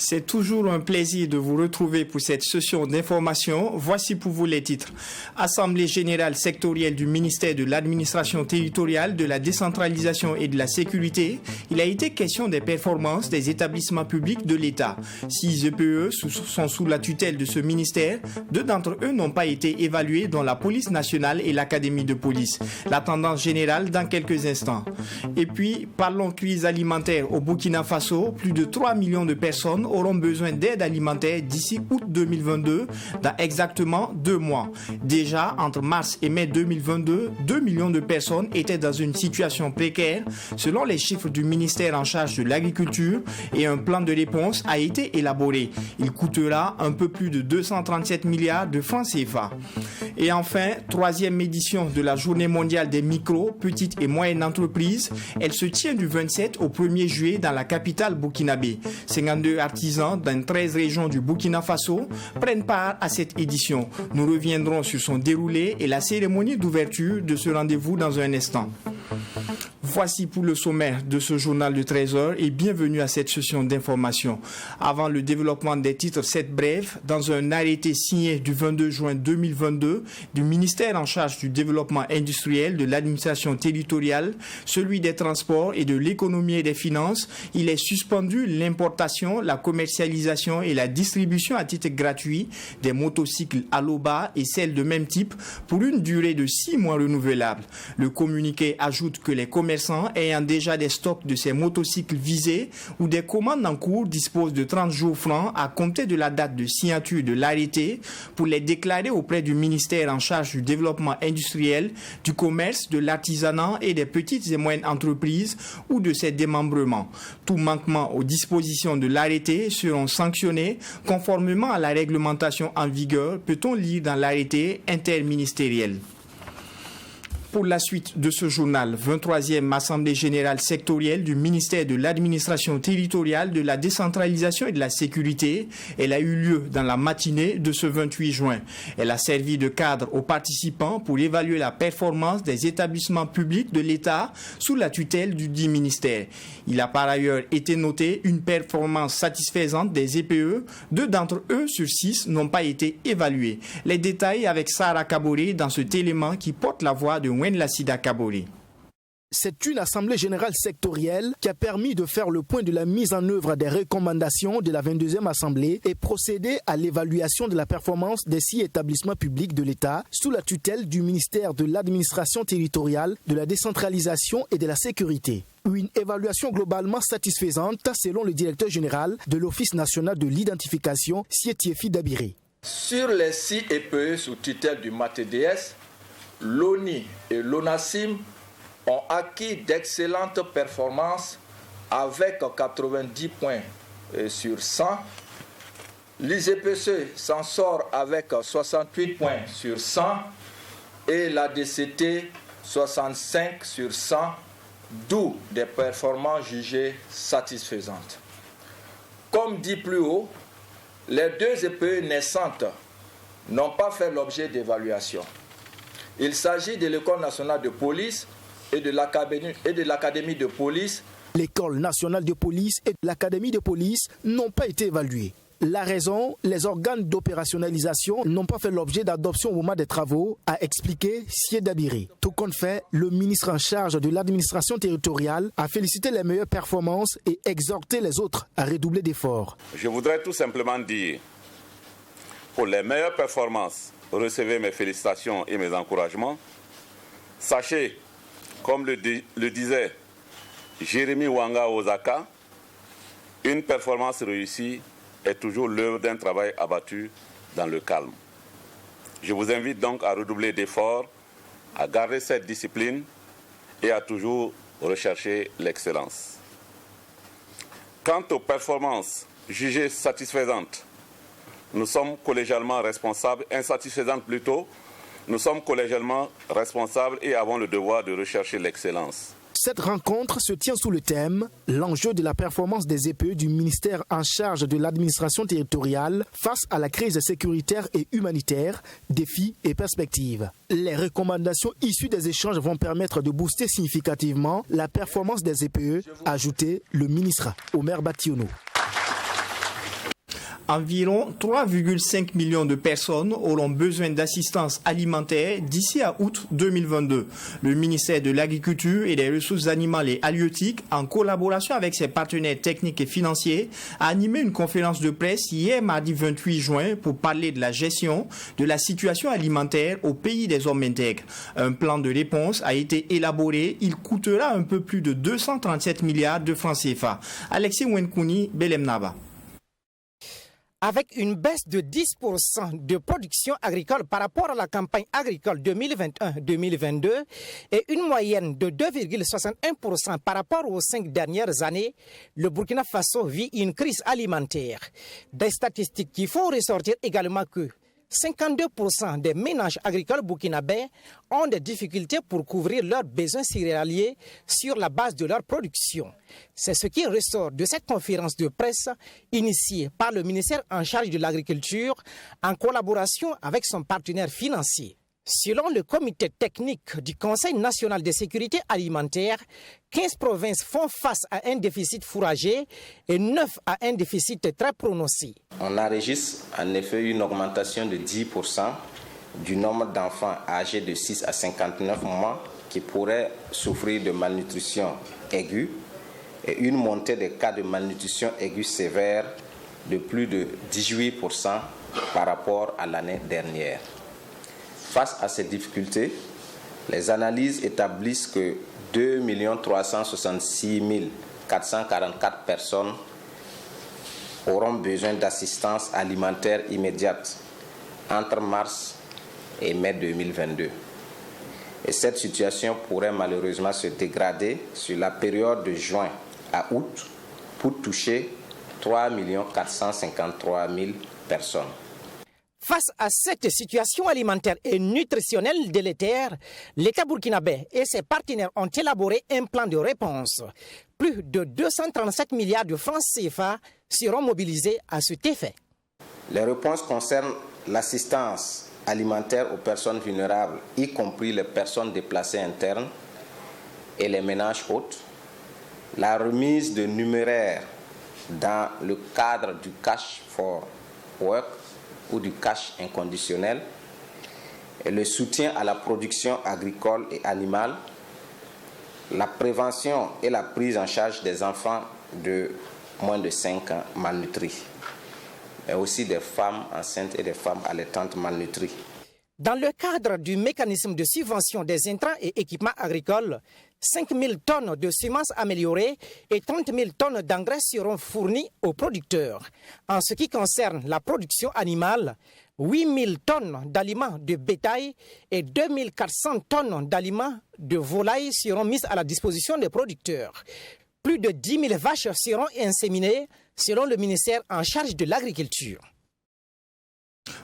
C'est toujours un plaisir de vous retrouver pour cette session d'information. Voici pour vous les titres. Assemblée générale sectorielle du ministère de l'administration territoriale, de la décentralisation et de la sécurité. Il a été question des performances des établissements publics de l'État. 6 EPE sont sous la tutelle de ce ministère. 2 d'entre eux n'ont pas été évalués, dont la police nationale et l'académie de police. La tendance générale dans quelques instants. Et puis, parlons crise alimentaire au Burkina Faso. Plus de 3 millions de personnes auront besoin d'aide alimentaire d'ici août 2022, dans exactement 2 mois. Déjà, entre mars et mai 2022, 2 millions de personnes étaient dans une situation précaire, selon les chiffres du ministère en charge de l'agriculture, et un plan de réponse a été élaboré. Il coûtera un peu plus de 237 milliards de francs CFA. Et enfin, 3e édition de la Journée mondiale des micro, petites et moyennes entreprises. Elle se tient du 27 au 1er juillet dans la capitale burkinabé. 52 artisans dans 13 régions du Burkina Faso prennent part à cette édition. Nous reviendrons sur son déroulé et la cérémonie d'ouverture de ce rendez-vous dans un instant. Voici pour le sommaire de ce journal de 13 heures et bienvenue à cette session d'information. Avant le développement des titres, cette brève, dans un arrêté signé du 22 juin 2022 du ministère en charge du développement industriel, de l'administration territoriale, celui des transports et de l'économie et des finances, il est suspendu l'importation, la commercialisation et la distribution à titre gratuit des motocycles Aloba et celles de même type pour une durée de 6 mois renouvelable. Le communiqué ajoute que les commerçants ayant déjà des stocks de ces motocycles visés ou des commandes en cours disposent de 30 jours francs à compter de la date de signature de l'arrêté pour les déclarer auprès du ministère en charge du développement industriel, du commerce, de l'artisanat et des petites et moyennes entreprises ou de ses démembrements. Tout manquement aux dispositions de l'arrêté seront sanctionnés conformément à la réglementation en vigueur, peut-on lire dans l'arrêté interministériel. Pour la suite de ce journal, 23e Assemblée générale sectorielle du ministère de l'administration territoriale, de la décentralisation et de la sécurité. Elle a eu lieu dans la matinée de ce 28 juin. Elle a servi de cadre aux participants pour évaluer la performance des établissements publics de l'État sous la tutelle du dit ministère. Il a par ailleurs été noté une performance satisfaisante des EPE. 2 d'entre eux sur 6 n'ont pas été évalués. Les détails avec Sarah Kaboré dans cet élément qui porte la voix de Wenlasida Kaboré. C'est une assemblée générale sectorielle qui a permis de faire le point de la mise en œuvre des recommandations de la 22e assemblée et procéder à l'évaluation de la performance des 6 établissements publics de l'État sous la tutelle du ministère de l'administration territoriale, de la décentralisation et de la sécurité. Une évaluation globalement satisfaisante selon le directeur général de l'Office national de l'identification, Sietiefi Dabiré. Sur les 6 EPE sous tutelle du MATDS, l'ONI et l'ONASIM ont acquis d'excellentes performances avec 90 points sur 100. L'IGPC s'en sort avec 68 points sur 100 et la DCT 65 sur 100, d'où des performances jugées satisfaisantes. Comme dit plus haut, les 2 EPE naissantes n'ont pas fait l'objet d'évaluation. Il s'agit de l'École nationale de police et de l'Académie de police. L'École nationale de police et l'Académie de police n'ont pas été évaluées. La raison, les organes d'opérationnalisation n'ont pas fait l'objet d'adoption au moment des travaux, a expliqué Sié Dabiré. Tout compte fait, le ministre en charge de l'administration territoriale a félicité les meilleures performances et exhorté les autres à redoubler d'efforts. Je voudrais tout simplement dire, pour les meilleures performances, recevez mes félicitations et mes encouragements. Sachez, comme le disait Jérémy Wanga Ozaka, une performance réussie est toujours l'œuvre d'un travail abattu dans le calme. Je vous invite donc à redoubler d'efforts, à garder cette discipline et à toujours rechercher l'excellence. Quant aux performances jugées satisfaisantes, nous sommes collégialement responsables, insuffisantes plutôt, Nous sommes collégialement responsables et avons le devoir de rechercher l'excellence. Cette rencontre se tient sous le thème « L'enjeu de la performance des EPE du ministère en charge de l'administration territoriale face à la crise sécuritaire et humanitaire, défis et perspectives ». Les recommandations issues des échanges vont permettre de booster significativement la performance des EPE, a ajouté le ministre Omer Bationo. Environ 3,5 millions de personnes auront besoin d'assistance alimentaire d'ici à août 2022. Le ministère de l'Agriculture et des Ressources animales et halieutiques, en collaboration avec ses partenaires techniques et financiers, a animé une conférence de presse hier mardi 28 juin pour parler de la gestion de la situation alimentaire au pays des hommes intègres. Un plan de réponse a été élaboré. Il coûtera un peu plus de 237 milliards de francs CFA. Alexis Wenkouni, Belem Naba. Avec une baisse de 10% de production agricole par rapport à la campagne agricole 2021-2022 et une moyenne de 2,61% par rapport aux 5 dernières années, le Burkina Faso vit une crise alimentaire. Des statistiques qui font ressortir également que 52% des ménages agricoles burkinabés ont des difficultés pour couvrir leurs besoins céréaliers sur la base de leur production. C'est ce qui ressort de cette conférence de presse initiée par le ministère en charge de l'agriculture en collaboration avec son partenaire financier. Selon le comité technique du Conseil national de sécurité alimentaire, 15 provinces font face à un déficit fourrager et 9 à un déficit très prononcé. On enregistre en effet une augmentation de 10% du nombre d'enfants âgés de 6 à 59 mois qui pourraient souffrir de malnutrition aiguë et une montée des cas de malnutrition aiguë sévère de plus de 18% par rapport à l'année dernière. Face à ces difficultés, les analyses établissent que 2 366 444 personnes auront besoin d'assistance alimentaire immédiate entre mars et mai 2022. Et cette situation pourrait malheureusement se dégrader sur la période de juin à août pour toucher 3 453 000 personnes. Face à cette situation alimentaire et nutritionnelle délétère, l'État burkinabé et ses partenaires ont élaboré un plan de réponse. Plus de 237 milliards de francs CFA seront mobilisés à cet effet. Les réponses concernent l'assistance alimentaire aux personnes vulnérables, y compris les personnes déplacées internes et les ménages hôtes, la remise de numéraires dans le cadre du Cash for Work ou du cash inconditionnel, et le soutien à la production agricole et animale, la prévention et la prise en charge des enfants de moins de 5 ans malnutris, mais aussi des femmes enceintes et des femmes allaitantes malnutries. Dans le cadre du mécanisme de subvention des intrants et équipements agricoles, 5 000 tonnes de semences améliorées et 30 000 tonnes d'engrais seront fournies aux producteurs. En ce qui concerne la production animale, 8 000 tonnes d'aliments de bétail et 2 400 tonnes d'aliments de volaille seront mises à la disposition des producteurs. Plus de 10 000 vaches seront inséminées selon le ministère en charge de l'agriculture.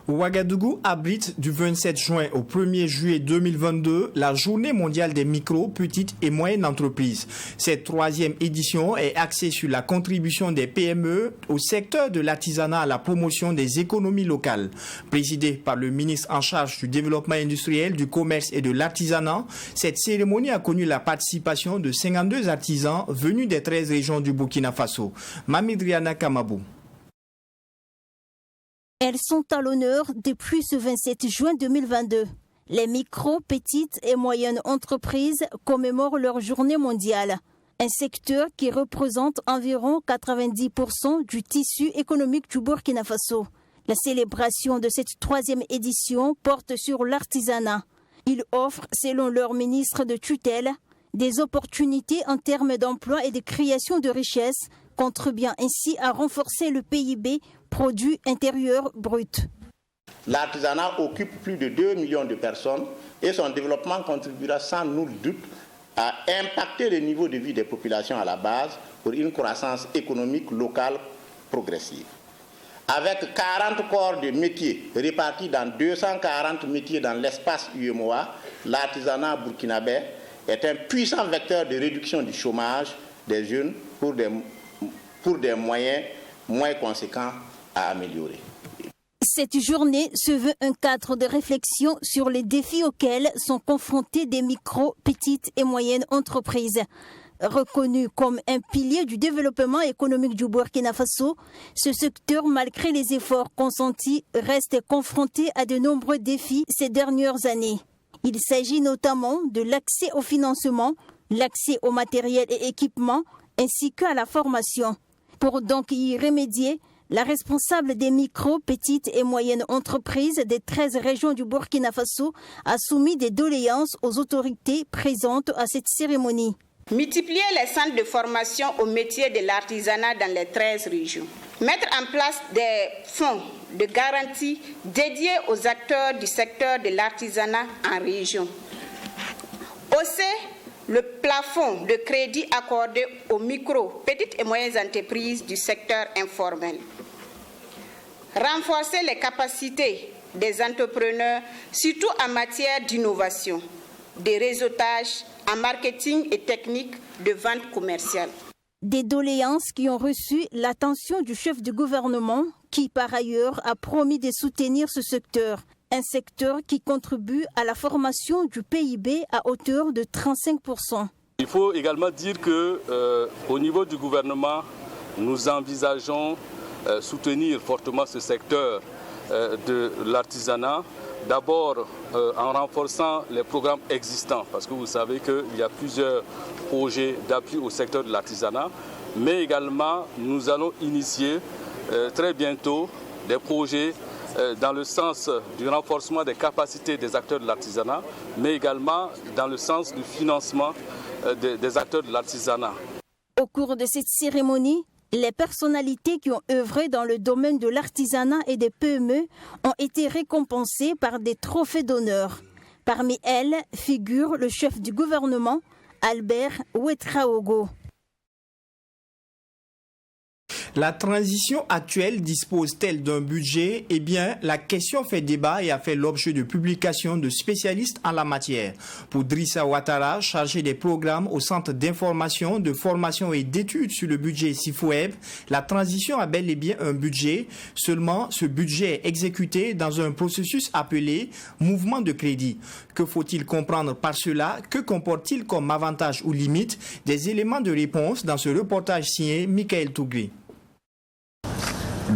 Ouagadougou abrite du 27 juin au 1er juillet 2022 la Journée mondiale des micro, petites et moyennes entreprises. Cette 3e édition est axée sur la contribution des PME au secteur de l'artisanat à la promotion des économies locales. Présidée par le ministre en charge du développement industriel, du commerce et de l'artisanat, cette cérémonie a connu la participation de 52 artisans venus des 13 régions du Burkina Faso. Mamidriana Kamabou. Elles sont à l'honneur depuis ce 27 juin 2022. Les micro, petites et moyennes entreprises commémorent leur journée mondiale. Un secteur qui représente environ 90% du tissu économique du Burkina Faso. La célébration de cette 3e édition porte sur l'artisanat. Il offre, selon leur ministre de tutelle, des opportunités en termes d'emploi et de création de richesses, contribuant ainsi à renforcer le PIB, produit intérieur brut. L'artisanat occupe plus de 2 millions de personnes et son développement contribuera sans nul doute à impacter le niveau de vie des populations à la base pour une croissance économique locale progressive. avec 40 corps de métiers répartis dans 240 métiers dans l'espace UEMOA, l'artisanat burkinabé est un puissant vecteur de réduction du chômage des jeunes pour des moyens moins conséquents à améliorer. Cette journée se veut un cadre de réflexion sur les défis auxquels sont confrontées des micro, petites et moyennes entreprises. Reconnu comme un pilier du développement économique du Burkina Faso, ce secteur, malgré les efforts consentis, reste confronté à de nombreux défis ces dernières années. Il s'agit notamment de l'accès au financement, l'accès au matériel et équipements, ainsi qu'à la formation. Pour donc y remédier, la responsable des micro, petites et moyennes entreprises des 13 régions du Burkina Faso a soumis des doléances aux autorités présentes à cette cérémonie. Multiplier les centres de formation au métier de l'artisanat dans les 13 régions. Mettre en place des fonds de garantie dédiés aux acteurs du secteur de l'artisanat en région. Hausser le plafond de crédit accordé aux micro, petites et moyennes entreprises du secteur informel. Renforcer les capacités des entrepreneurs, surtout en matière d'innovation, de réseautage, en marketing et technique de vente commerciale. Des doléances qui ont reçu l'attention du chef du gouvernement qui, par ailleurs, a promis de soutenir ce secteur. Un secteur qui contribue à la formation du PIB à hauteur de 35%. Il faut également dire qu'au niveau du gouvernement, nous envisageons soutenir fortement ce secteur de l'artisanat. D'abord en renforçant les programmes existants, parce que vous savez qu'il y a plusieurs projets d'appui au secteur de l'artisanat, mais également nous allons initier très bientôt des projets dans le sens du renforcement des capacités des acteurs de l'artisanat, mais également dans le sens du financement des acteurs de l'artisanat. Au cours de cette cérémonie, les personnalités qui ont œuvré dans le domaine de l'artisanat et des PME ont été récompensées par des trophées d'honneur. Parmi elles figure le chef du gouvernement, Albert Ouedraogo. La transition actuelle dispose-t-elle d'un budget? Eh bien, la question fait débat et a fait l'objet de publications de spécialistes en la matière. Pour Drissa Ouattara, chargé des programmes au Centre d'information, de formation et d'études sur le budget SIFOEB, la transition a bel et bien un budget. Seulement, ce budget est exécuté dans un processus appelé mouvement de crédit. Que faut-il comprendre par cela? Que comporte-t-il comme avantages ou limites? Des éléments de réponse dans ce reportage signé Michael Tougri.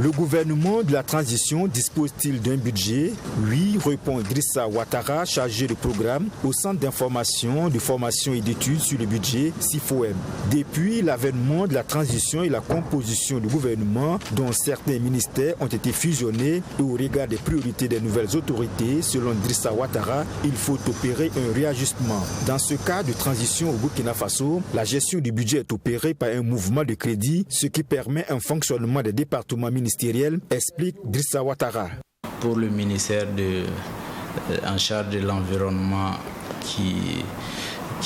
Le gouvernement de la transition dispose-t-il d'un budget? Oui, répond Drissa Ouattara, chargé de programme au Centre d'information, de formation et d'études sur le budget SIFOEB. Depuis l'avènement de la transition et la composition du gouvernement, dont certains ministères ont été fusionnés et au regard des priorités des nouvelles autorités, selon Drissa Ouattara, il faut opérer un réajustement. Dans ce cas de transition au Burkina Faso, la gestion du budget est opérée par un mouvement de crédit, ce qui permet un fonctionnement des départements ministériel, explique Drissa Ouattara. Pour le ministère en charge de l'environnement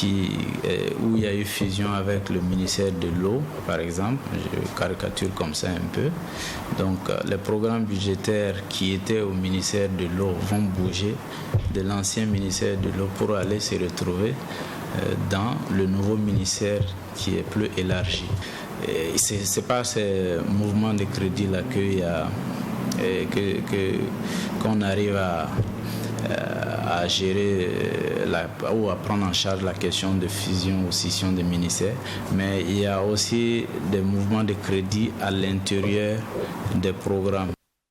où il y a eu fusion avec le ministère de l'eau, par exemple, je caricature comme ça un peu. Donc les programmes budgétaires qui étaient au ministère de l'eau vont bouger de l'ancien ministère de l'eau pour aller se retrouver dans le nouveau ministère qui est plus élargi. C'est pas ces mouvements de crédit-là qu'on arrive à gérer ou à prendre en charge la question de fusion ou scission des ministères, mais il y a aussi des mouvements de crédit à l'intérieur des programmes.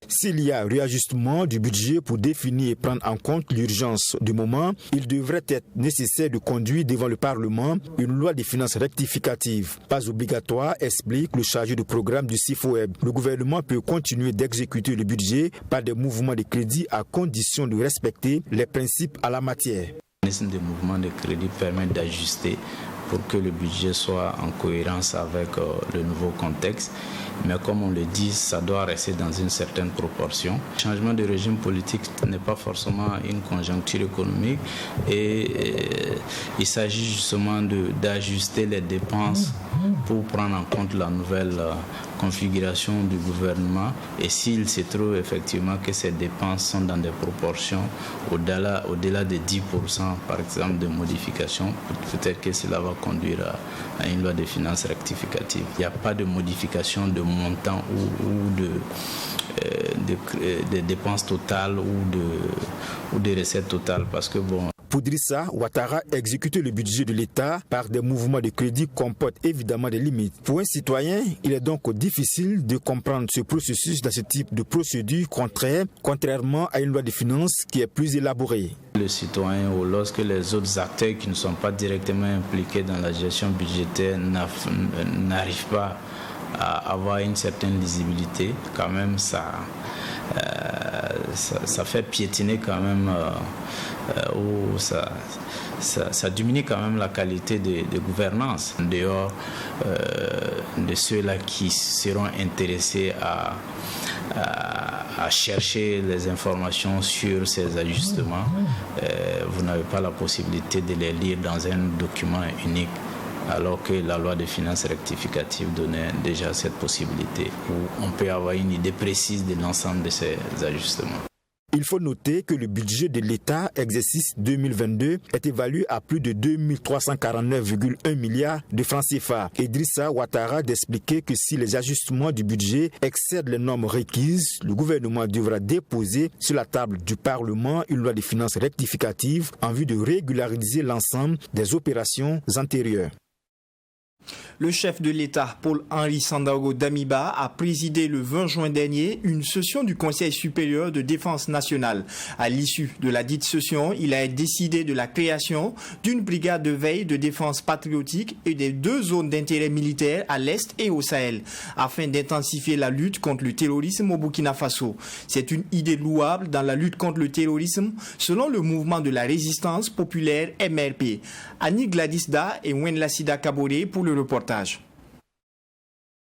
S'il y a réajustement du budget pour définir et prendre en compte l'urgence du moment, il devrait être nécessaire de conduire devant le Parlement une loi de finances rectificative. Pas obligatoire, explique le chargé de programme du SIFOEB. Le gouvernement peut continuer d'exécuter le budget par des mouvements de crédit à condition de respecter les principes à la matière. Le mécanisme de mouvement de crédit permet d'ajuster pour que le budget soit en cohérence avec le nouveau contexte. Mais comme on le dit, ça doit rester dans une certaine proportion. Le changement de régime politique n'est pas forcément une conjoncture économique et il s'agit justement d'ajuster les dépenses pour prendre en compte la nouvelle configuration du gouvernement, et s'il se trouve effectivement que ces dépenses sont dans des proportions au-delà de 10% par exemple de modification, peut-être que cela va conduire à une loi de finances rectificative. Il n'y a pas de modification de montant ou de dépenses totales ou de recettes totales, parce que bon. Pour Idrissa Ouattara, exécuter le budget de l'État par des mouvements de crédit comporte évidemment des limites. Pour un citoyen, il est donc difficile de comprendre ce processus dans ce type de procédure contrairement à une loi de finances qui est plus élaborée. Le citoyen ou lorsque les autres acteurs qui ne sont pas directement impliqués dans la gestion budgétaire n'arrivent pas à avoir une certaine lisibilité, quand même ça fait piétiner quand même ou ça diminue quand même la qualité de gouvernance en dehors de ceux-là qui seront intéressés à chercher les informations sur ces ajustements. Vous n'avez pas la possibilité de les lire dans un document unique, alors que la loi de finances rectificative donnait déjà cette possibilité où on peut avoir une idée précise de l'ensemble de ces ajustements. Il faut noter que le budget de l'État, exercice 2022, est évalué à plus de 2349,1 milliards de francs CFA. Idrissa Ouattara d'expliquer que si les ajustements du budget excèdent les normes requises, le gouvernement devra déposer sur la table du Parlement une loi de finances rectificative en vue de régulariser l'ensemble des opérations antérieures. Le chef de l'État, Paul-Henri Sandaogo Damiba, a présidé le 20 juin dernier une session du Conseil supérieur de défense nationale. À l'issue de la dite session, il a décidé de la création d'une brigade de veille de défense patriotique et des 2 zones d'intérêt militaire à l'Est et au Sahel, afin d'intensifier la lutte contre le terrorisme au Burkina Faso. C'est une idée louable dans la lutte contre le terrorisme, selon le mouvement de la résistance populaire MRP. Annie Gladisda et Wenlasida Kabore pour le reportage.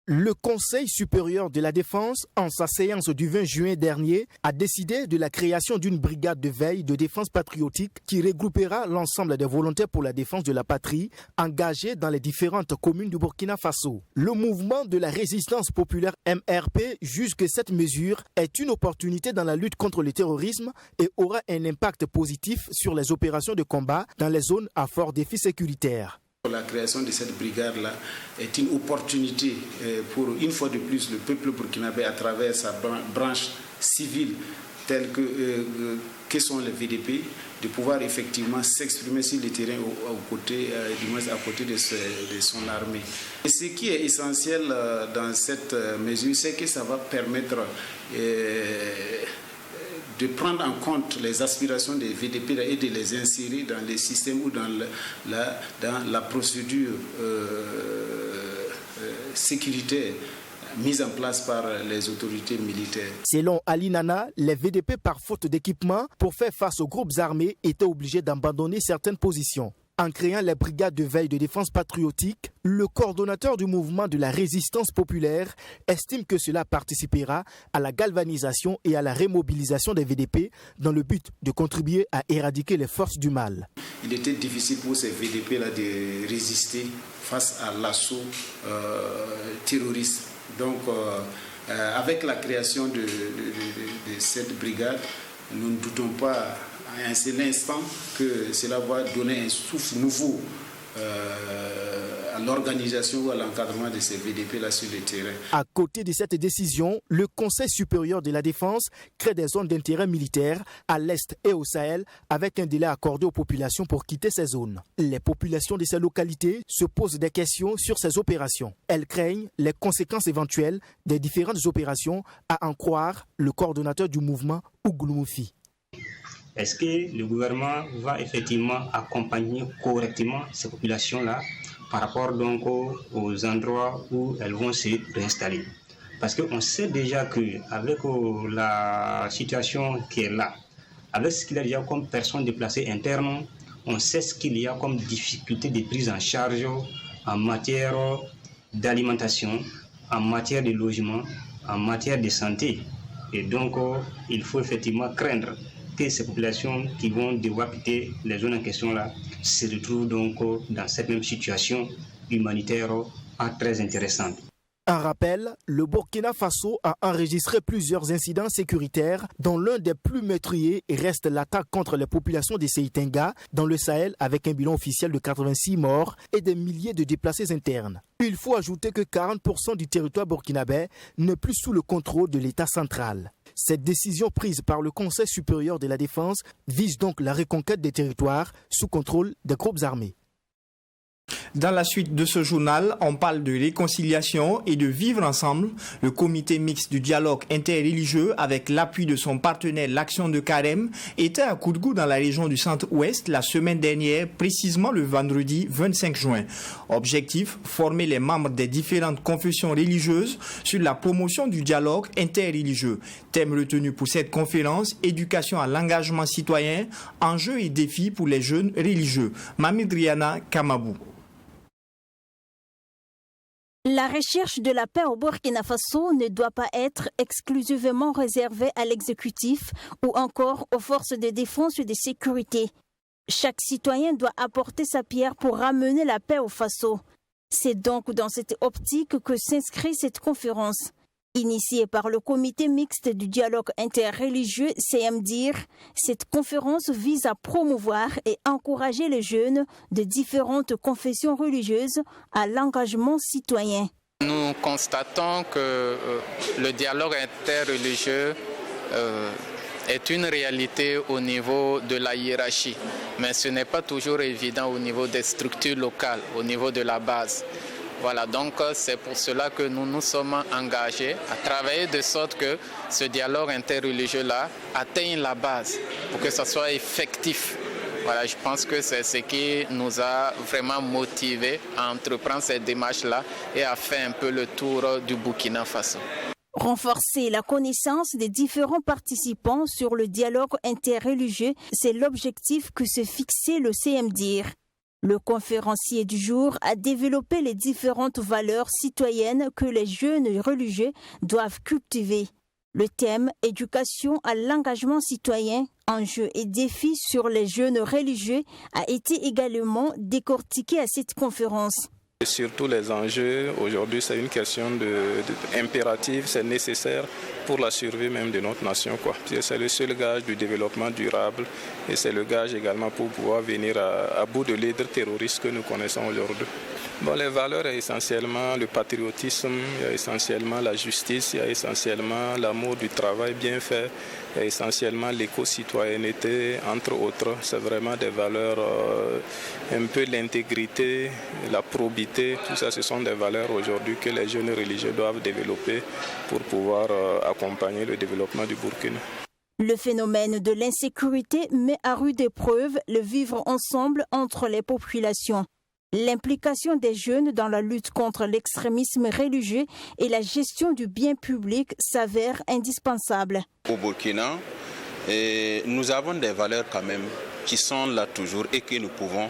Le Conseil supérieur de la défense, en sa séance du 20 juin dernier, a décidé de la création d'une brigade de veille de défense patriotique qui regroupera l'ensemble des volontaires pour la défense de la patrie engagés dans les différentes communes du Burkina Faso. Le mouvement de la résistance populaire MRP juge que cette mesure est une opportunité dans la lutte contre le terrorisme et aura un impact positif sur les opérations de combat dans les zones à fort défi sécuritaire. La création de cette brigade-là est une opportunité pour, une fois de plus, le peuple burkinabé à travers sa branche civile telle que sont les VDP, de pouvoir effectivement s'exprimer sur le terrain à côté de son armée. Et ce qui est essentiel dans cette mesure, c'est que ça va permettre de prendre en compte les aspirations des VDP et de les insérer dans les systèmes ou dans la procédure sécuritaire mise en place par les autorités militaires. Selon Ali Nana, les VDP, par faute d'équipement pour faire face aux groupes armés, étaient obligés d'abandonner certaines positions. En créant les brigades de veille de défense patriotique, le coordonnateur du mouvement de la résistance populaire estime que cela participera à la galvanisation et à la remobilisation des VDP dans le but de contribuer à éradiquer les forces du mal. Il était difficile pour ces VDP-là de résister face à l'assaut terroriste. Donc, avec la création de cette brigade, nous ne doutons pas à un seul instant que cela va donner un souffle nouveau à l'organisation ou à l'encadrement de ces VDP-là sur le terrain. À côté de cette décision, le Conseil supérieur de la défense crée des zones d'intérêt militaire à l'Est et au Sahel avec un délai accordé aux populations pour quitter ces zones. Les populations de ces localités se posent des questions sur ces opérations. Elles craignent les conséquences éventuelles des différentes opérations, à en croire le coordonnateur du mouvement, Ougoulou Moufi. Est-ce que le gouvernement va effectivement accompagner correctement ces populations-là par rapport donc aux endroits où elles vont se réinstaller? Parce qu'on sait déjà qu'avec la situation qui est là, avec ce qu'il y a déjà comme personnes déplacées internes, on sait ce qu'il y a comme difficulté de prise en charge en matière d'alimentation, en matière de logement, en matière de santé. Et donc, il faut effectivement craindre que ces populations qui vont devoir quitter les zones en question là se retrouvent donc dans cette même situation humanitaire très intéressante. En rappel, le Burkina Faso a enregistré plusieurs incidents sécuritaires dont l'un des plus meurtriers reste l'attaque contre les populations des Seitenga dans le Sahel avec un bilan officiel de 86 morts et des milliers de déplacés internes. Il faut ajouter que 40% du territoire burkinabé n'est plus sous le contrôle de l'État central. Cette décision prise par le Conseil supérieur de la défense vise donc la reconquête des territoires sous contrôle des groupes armés. Dans la suite de ce journal, on parle de réconciliation et de vivre ensemble. Le comité mixte du dialogue interreligieux, avec l'appui de son partenaire l'Action de Carême, était à Koudgou dans la région du centre-ouest la semaine dernière, précisément le vendredi 25 juin. Objectif, former les membres des différentes confessions religieuses sur la promotion du dialogue interreligieux. Thème retenu pour cette conférence, éducation à l'engagement citoyen, enjeux et défis pour les jeunes religieux. Mamidriana Kamabou. La recherche de la paix au Burkina Faso ne doit pas être exclusivement réservée à l'exécutif ou encore aux forces de défense et de sécurité. Chaque citoyen doit apporter sa pierre pour ramener la paix au Faso. C'est donc dans cette optique que s'inscrit cette conférence. Initiée par le comité mixte du dialogue interreligieux CMDIR, cette conférence vise à promouvoir et encourager les jeunes de différentes confessions religieuses à l'engagement citoyen. Nous constatons que le dialogue interreligieux est une réalité au niveau de la hiérarchie, mais ce n'est pas toujours évident au niveau des structures locales, au niveau de la base. Voilà, donc c'est pour cela que nous nous sommes engagés à travailler de sorte que ce dialogue interreligieux-là atteigne la base pour que ça soit effectif. Voilà, je pense que c'est ce qui nous a vraiment motivés à entreprendre cette démarche-là et à faire un peu le tour du Burkina Faso. Renforcer la connaissance des différents participants sur le dialogue interreligieux, c'est l'objectif que se fixait le CMDIR. Le conférencier du jour a développé les différentes valeurs citoyennes que les jeunes religieux doivent cultiver. Le thème « Éducation à l'engagement citoyen, enjeux et défis sur les jeunes religieux » a été également décortiqué à cette conférence. Surtout les enjeux, aujourd'hui c'est une question impérative, c'est nécessaire pour la survie même de notre nation. C'est le seul gage du développement durable et c'est le gage également pour pouvoir venir à bout de l'hydre terroriste que nous connaissons aujourd'hui. Bon, les valeurs, il y a essentiellement le patriotisme, il y a essentiellement la justice, il y a essentiellement l'amour du travail bien fait, il y a essentiellement l'éco-citoyenneté, entre autres. C'est vraiment des valeurs, un peu l'intégrité, la probité, tout ça, ce sont des valeurs aujourd'hui que les jeunes religieux doivent développer pour pouvoir accompagner le développement du Burkina. Le phénomène de l'insécurité met à rude épreuve le vivre ensemble entre les populations. L'implication des jeunes dans la lutte contre l'extrémisme religieux et la gestion du bien public s'avère indispensable. Au Burkina, nous avons des valeurs quand même qui sont là toujours et que nous pouvons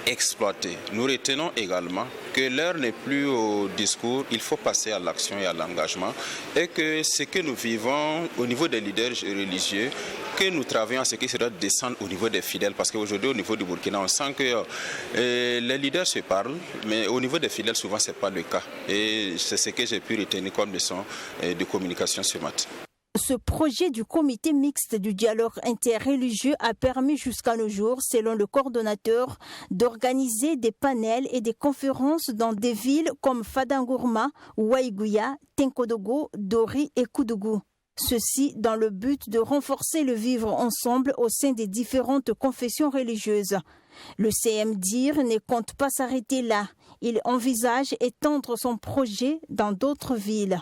exploiter. Nous retenons également que l'heure n'est plus au discours, il faut passer à l'action et à l'engagement et que ce que nous vivons au niveau des leaders religieux, que nous travaillons à ce qui sera descendre au niveau des fidèles, parce qu'aujourd'hui au niveau du Burkina on sent que les leaders se parlent, mais au niveau des fidèles souvent ce n'est pas le cas et c'est ce que j'ai pu retenir comme leçon de communication ce matin. Ce projet du comité mixte du dialogue interreligieux a permis jusqu'à nos jours, selon le coordonnateur, d'organiser des panels et des conférences dans des villes comme Fadangourma, Waïgouya, Tenkodogo, Dori et Koudougou. Ceci dans le but de renforcer le vivre ensemble au sein des différentes confessions religieuses. Le CMDIR ne compte pas s'arrêter là. Il envisage étendre son projet dans d'autres villes.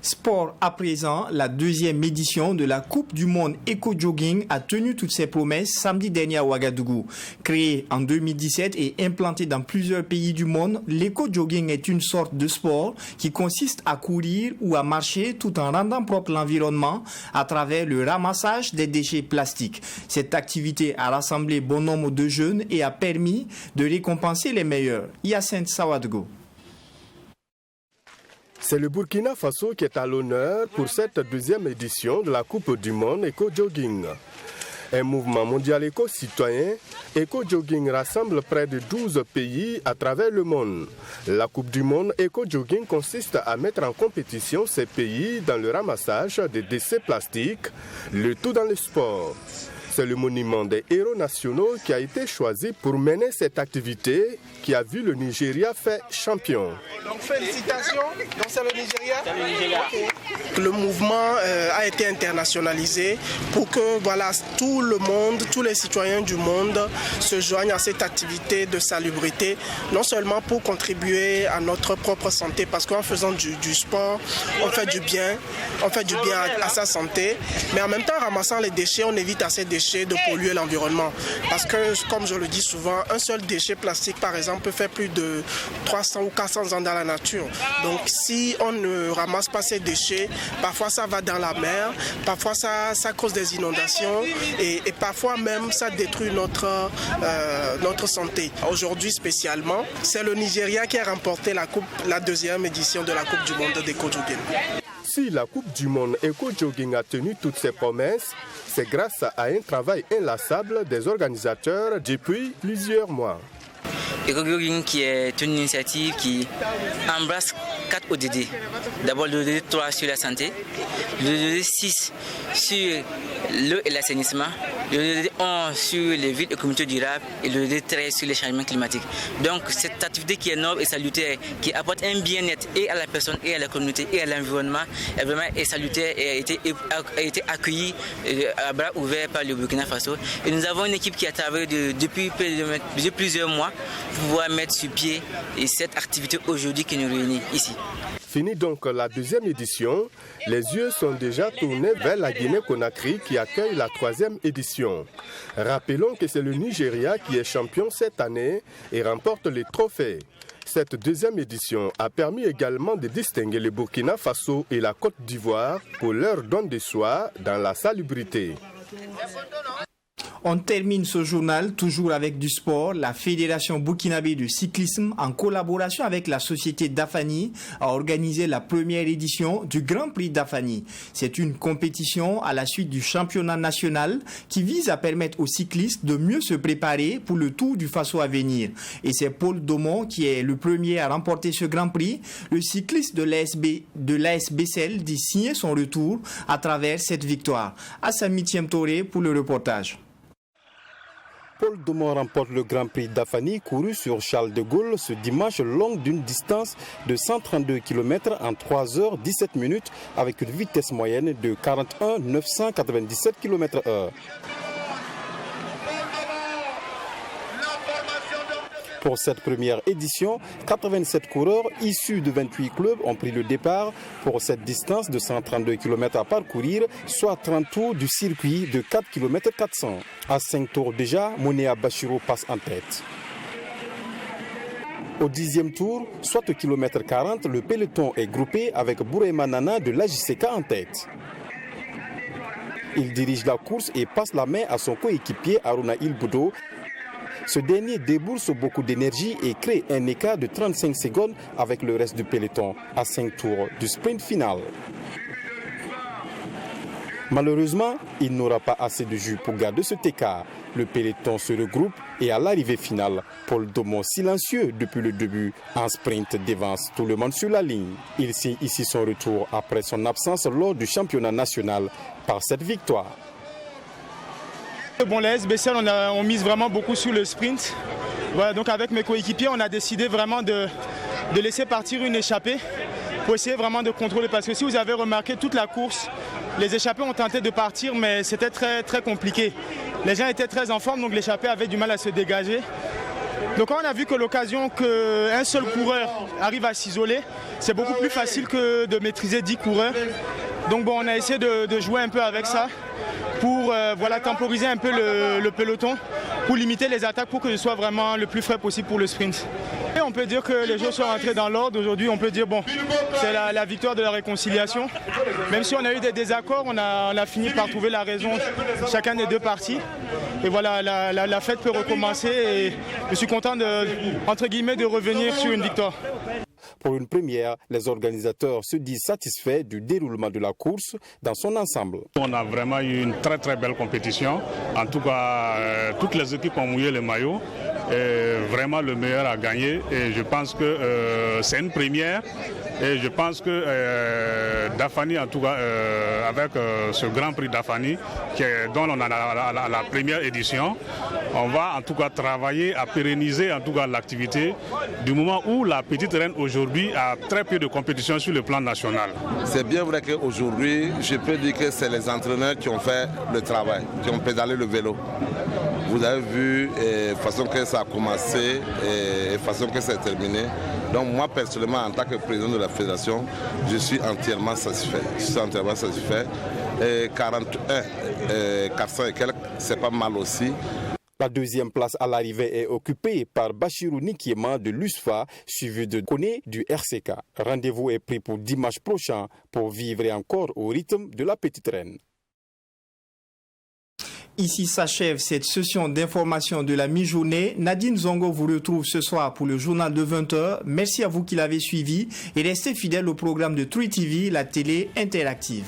Sport à présent, la deuxième édition de la Coupe du Monde Eco-Jogging a tenu toutes ses promesses samedi dernier à Ouagadougou. Créé en 2017 et implanté dans plusieurs pays du monde, l'éco-jogging est une sorte de sport qui consiste à courir ou à marcher tout en rendant propre l'environnement à travers le ramassage des déchets plastiques. Cette activité a rassemblé bon nombre de jeunes et a permis de récompenser les meilleurs. Hyacinthe Sawadgo. C'est le Burkina Faso qui est à l'honneur pour cette deuxième édition de la Coupe du Monde Eco-Jogging. Un mouvement mondial éco-citoyen, Eco-Jogging rassemble près de 12 pays à travers le monde. La Coupe du Monde Eco-Jogging consiste à mettre en compétition ces pays dans le ramassage des déchets plastiques, le tout dans le sport. C'est le monument des héros nationaux qui a été choisi pour mener cette activité qui a vu le Nigeria fait champion. Donc félicitations, donc c'est le Nigeria. Okay. Le mouvement a été internationalisé pour que voilà, tout le monde, tous les citoyens du monde se joignent à cette activité de salubrité, non seulement pour contribuer à notre propre santé, parce qu'en faisant du sport, on fait du bien à sa santé, mais en même temps en ramassant les déchets, on évite à ces déchets de polluer l'environnement. Parce que, comme je le dis souvent, un seul déchet plastique, par exemple, peut faire plus de 300 ou 400 ans dans la nature. Donc, si on ne ramasse pas ces déchets, parfois ça va dans la mer, parfois ça cause des inondations et parfois même ça détruit notre santé. Aujourd'hui spécialement, c'est le Nigeria qui a remporté la deuxième édition de la Coupe du Monde d'Eco-Jogging. Si la Coupe du Monde Eco-Jogging a tenu toutes ses promesses, c'est grâce à un travail inlassable des organisateurs depuis plusieurs mois. Eco-Jogging qui est une initiative qui embrasse 4 ODD. D'abord le ODD 3 sur la santé, le ODD 6 sur l'eau et l'assainissement, le ODD 11 sur les villes et communautés durables et le ODD 13 sur les changements climatiques. Donc cette activité qui est noble et salutaire, qui apporte un bien-être et à la personne et à la communauté et à l'environnement, est vraiment salutaire et a été accueillie à bras ouverts par le Burkina Faso. Et nous avons une équipe qui a travaillé depuis plusieurs mois pour pouvoir mettre sur pied cette activité aujourd'hui qui nous réunit ici. Fini donc la deuxième édition, les yeux sont déjà tournés vers la Guinée-Conakry qui accueille la troisième édition. Rappelons que c'est le Nigeria qui est champion cette année et remporte les trophées. Cette deuxième édition a permis également de distinguer le Burkina Faso et la Côte d'Ivoire pour leur don de soi dans la salubrité. On termine ce journal toujours avec du sport. La Fédération burkinabé de cyclisme, en collaboration avec la société Dafani, a organisé la première édition du Grand Prix Dafani. C'est une compétition à la suite du championnat national qui vise à permettre aux cyclistes de mieux se préparer pour le Tour du Faso à venir. Et c'est Paul Domon qui est le premier à remporter ce Grand Prix. Le cycliste de l'AS Bessel dit signer son retour à travers cette victoire. Assami Thiemtoré pour le reportage. Paul Domon remporte le Grand Prix Dafani couru sur Charles de Gaulle ce dimanche long d'une distance de 132 km en 3h17 avec une vitesse moyenne de 41 997 km/h. Pour cette première édition, 87 coureurs issus de 28 clubs ont pris le départ pour cette distance de 132 km à parcourir, soit 30 tours du circuit de 4 km 400. À 5 tours déjà, Monéa Bachirou passe en tête. Au 10e tour, soit au km 40, le peloton est groupé avec Bourema Nana de l'AJCK en tête. Il dirige la course et passe la main à son coéquipier Aruna Ilboudo. Ce dernier débourse beaucoup d'énergie et crée un écart de 35 secondes avec le reste du peloton à 5 tours du sprint final. Malheureusement, il n'aura pas assez de jus pour garder cet écart. Le peloton se regroupe et à l'arrivée finale, Paul Domon, silencieux depuis le début, en sprint dévance tout le monde sur la ligne. Il signe ici son retour après son absence lors du championnat national par cette victoire. Bon, la SBCL, on mise vraiment beaucoup sur le sprint. Voilà, donc avec mes coéquipiers, on a décidé vraiment de laisser partir une échappée pour essayer vraiment de contrôler. Parce que si vous avez remarqué toute la course, les échappés ont tenté de partir, mais c'était très, très compliqué. Les gens étaient très en forme, donc l'échappée avait du mal à se dégager. Donc quand on a vu que l'occasion qu'un seul coureur arrive à s'isoler, c'est beaucoup plus facile que de maîtriser 10 coureurs. Donc bon, on a essayé de jouer un peu avec ça pour temporiser un peu le peloton, pour limiter les attaques, pour que ce soit vraiment le plus frais possible pour le sprint. Et on peut dire que les choses sont rentrées dans l'ordre. Aujourd'hui, on peut dire bon, c'est la victoire de la réconciliation. Même si on a eu des désaccords, on a fini par trouver la raison chacun des deux parties. Et voilà, la fête peut recommencer et je suis content entre guillemets de revenir sur une victoire. Pour une première, les organisateurs se disent satisfaits du déroulement de la course dans son ensemble. On a vraiment eu une très très belle compétition. En tout cas, toutes les équipes ont mouillé les maillots. Et vraiment le meilleur a gagné. Et je pense que c'est une première. Et je pense que Dafani, en tout cas, avec ce Grand Prix Dafani, dont on a la première édition, on va en tout cas travailler à pérenniser en tout cas l'activité du moment où la petite reine aujourd'hui a très peu de compétition sur le plan national. C'est bien vrai qu'aujourd'hui, je peux dire que c'est les entraîneurs qui ont fait le travail, qui ont pédalé le vélo. Vous avez vu la façon que ça a commencé et la façon que c'est terminé. Donc moi personnellement, en tant que président de la fédération, je suis entièrement satisfait. Et 41, 400 et quelques, c'est pas mal aussi. La deuxième place à l'arrivée est occupée par Bachirou Nikiema de l'USFA, suivi de Koné du RCK. Rendez-vous est pris pour dimanche prochain pour vivre encore au rythme de la petite reine. Ici s'achève cette session d'information de la mi-journée. Nadine Zongo vous retrouve ce soir pour le journal de 20h. Merci à vous qui l'avez suivi et restez fidèles au programme de True TV, la télé interactive.